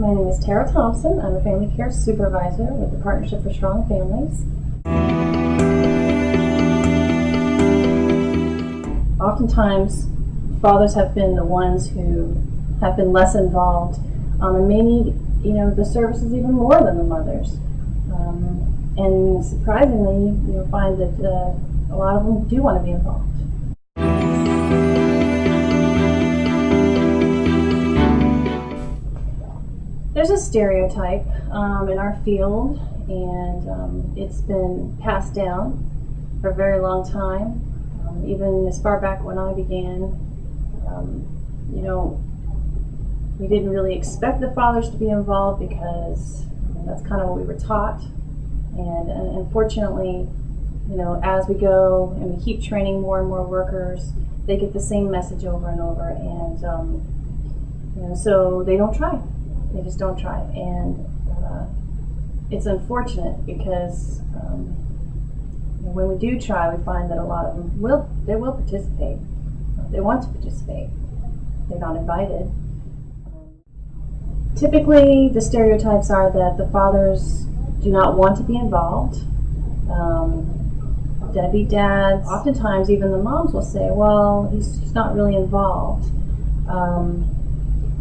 My name is Tara Thompson. I'm a family care supervisor with the Partnership for Strong Families. Oftentimes, fathers have been the ones who have been less involved, and may need, the services even more than the mothers. And surprisingly, you'll find that a lot of them do want to be involved. There's a stereotype in our field, and it's been passed down for a very long time. Even as far back when I began, we didn't really expect the fathers to be involved because that's kind of what we were taught. And unfortunately, as we go and we keep training more and more workers, they get the same message over and over, and so they don't try. They just don't try, and it's unfortunate because when we do try, we find that a lot of them will participate. They want to participate. They're not invited. Typically, the stereotypes are that the fathers do not want to be involved. Deadbeat dads. Oftentimes, even the moms will say, "Well, he's not really involved."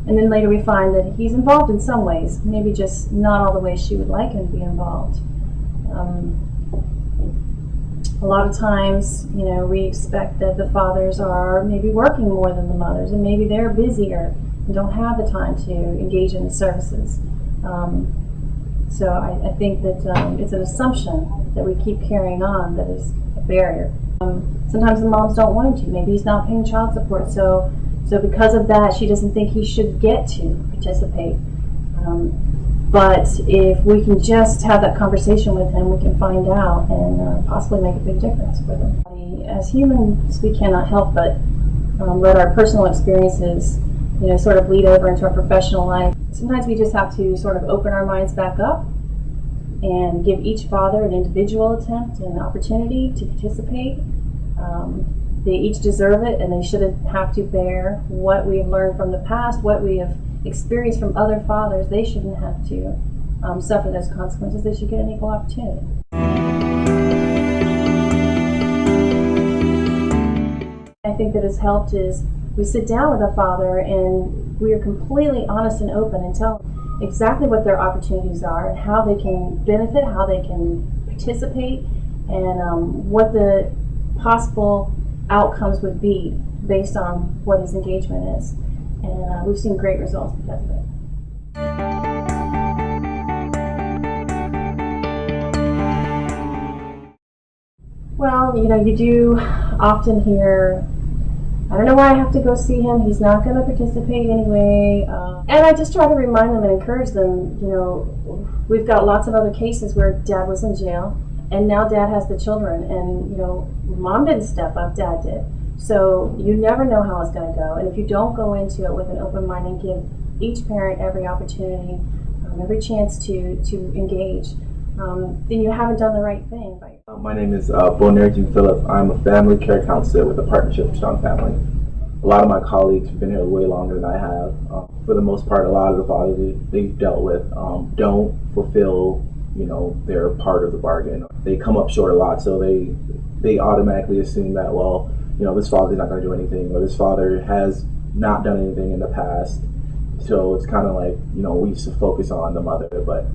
And then later we find that he's involved in some ways, maybe just not all the ways she would like him to be involved. A lot of times, we expect that the fathers are maybe working more than the mothers, and maybe they're busier and don't have the time to engage in the services. So I think that it's an assumption that we keep carrying on that is a barrier. Sometimes the moms don't want him to. Maybe he's not paying child support, so because of that, she doesn't think he should get to participate. But if we can just have that conversation with him, we can find out and possibly make a big difference for them. As humans, we cannot help but let our personal experiences, sort of bleed over into our professional life. Sometimes we just have to sort of open our minds back up and give each father an individual attempt and an opportunity to participate. They each deserve it, and they shouldn't have to bear what we have learned from the past, what we have experienced from other fathers. They shouldn't have to suffer those consequences. They should get an equal opportunity. I think that has helped is we sit down with a father and we are completely honest and open and tell them exactly what their opportunities are and how they can benefit, how they can participate, and what the possible outcomes would be based on what his engagement is. And we've seen great results because of it. Well, you do often hear, "I don't know why I have to go see him. He's not going to participate anyway." And I just try to remind them and encourage them, we've got lots of other cases where dad was in jail, and now dad has the children, and mom didn't step up, dad did. So you never know how it's going to go, and if you don't go into it with an open mind and give each parent every opportunity, every chance to engage, then you haven't done the right thing. My name is Bonnergy Phillip. I'm a family care counselor with the Partnership for Strong Family. A lot of my colleagues have been here way longer than I have. For the most part, a lot of the fathers they've dealt with don't fulfill they're part of the bargain. They come up short a lot, so they automatically assume that, well, this father's not going to do anything, or this father has not done anything in the past. So it's kind of like, we used to focus on the mother, but,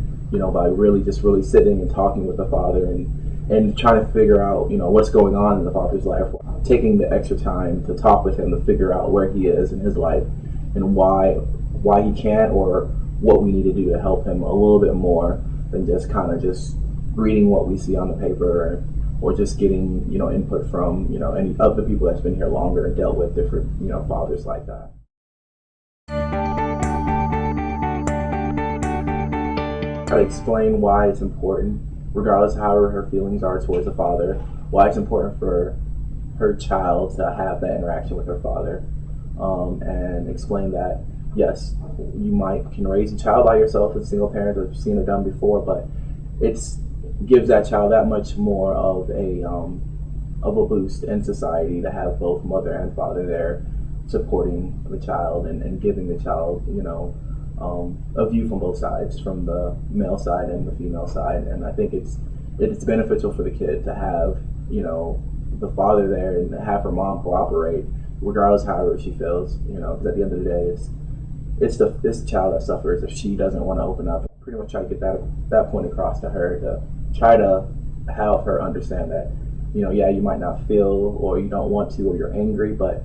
by really sitting and talking with the father and trying to figure out, what's going on in the father's life, taking the extra time to talk with him to figure out where he is in his life and why he can't, or what we need to do to help him a little bit more than just kind of just reading what we see on the paper, or just getting input from any of the people that's been here longer and dealt with different fathers like that. Try to explain why it's important, regardless of how her feelings are towards the father, why it's important for her child to have that interaction with her father, and explain that yes, you can raise a child by yourself as a single parent. I've seen it done before, but it gives that child that much more of a boost in society to have both mother and father there supporting the child and giving the child, a view from both sides, from the male side and the female side. And I think it's beneficial for the kid to have, you know, the father there and have her mom cooperate, regardless of however she feels, you know, because at the end of the day, it's the child that suffers if she doesn't want to open up. Pretty much try to get that point across to her, to try to help her understand that, you know, yeah, you might not feel, or you don't want to, or you're angry, but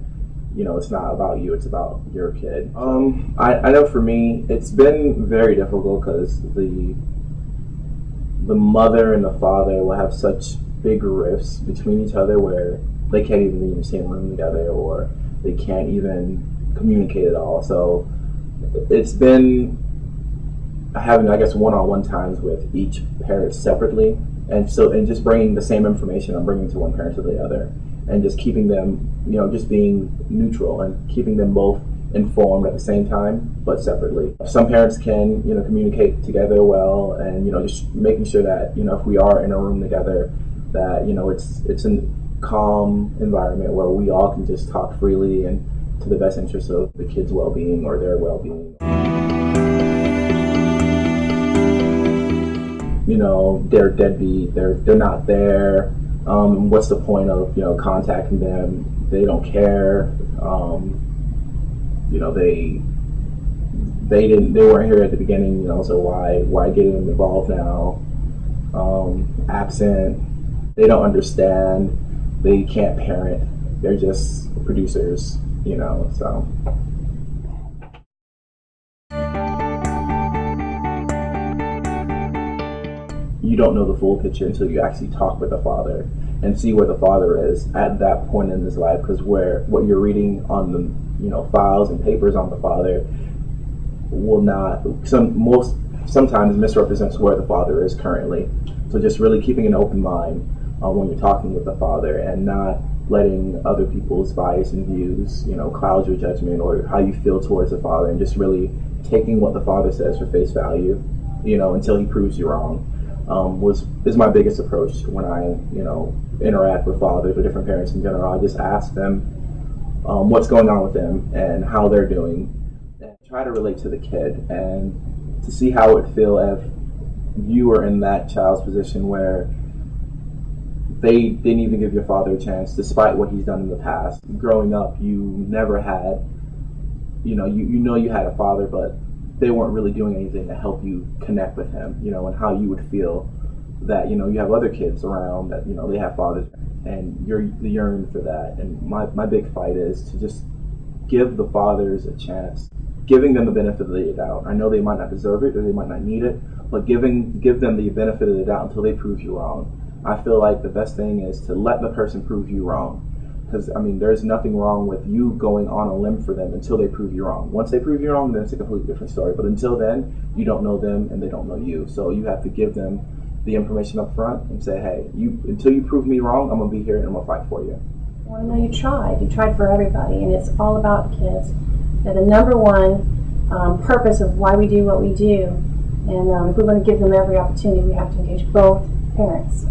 you know, it's not about you, it's about your kid. I know for me, it's been very difficult because the mother and the father will have such big rifts between each other where they can't even be in the same room together, or they can't even communicate at all. So it's been having, I guess, one-on-one times with each parent separately, and just bringing the same information I'm bringing to one parent to the other, and just keeping them, you know, just being neutral and keeping them both informed at the same time, but separately. Some parents can, you know, communicate together well, and, you know, just making sure that, you know, if we are in a room together, that, you know, it's a calm environment where we all can just talk freely and to the best interest of the kids' well-being or their well-being. You know, they're deadbeat, they're not there. What's the point of, you know, contacting them? They don't care. You know, they weren't here at the beginning, you know, so why get them involved now? Absent. They don't understand. They can't parent. They're just producers, you know, so. You don't know the full picture until you actually talk with the father and see where the father is at that point in his life, because what you're reading on the, you know, files and papers on the father will not, sometimes misrepresents where the father is currently. So just really keeping an open mind when you're talking with the father, and not letting other people's bias and views, you know, cloud your judgment or how you feel towards the father, and just really taking what the father says for face value, you know, until he proves you wrong. Is my biggest approach when I, you know, interact with fathers or different parents in general. I just ask them what's going on with them and how they're doing, and try to relate to the kid and to see how it would feel if you were in that child's position where they didn't even give your father a chance, despite what he's done in the past. Growing up, you never had, you know, you had a father, but they weren't really doing anything to help you connect with him, you know, and how you would feel that, you know, you have other kids around that, you know, they have fathers, and you're yearning for that. And my big fight is to just give the fathers a chance, giving them the benefit of the doubt. I know they might not deserve it or they might not need it, but give them the benefit of the doubt until they prove you wrong. I feel like the best thing is to let the person prove you wrong. Because, I mean, there's nothing wrong with you going on a limb for them until they prove you wrong. Once they prove you wrong, then it's a completely different story. But until then, you don't know them and they don't know you. So you have to give them the information up front and say, hey, until you prove me wrong, I'm going to be here and I'm going to fight for you. Well, no, you tried. You tried for everybody, and it's all about the kids. They're the number one purpose of why we do what we do. And if we're going to give them every opportunity, we have to engage both parents.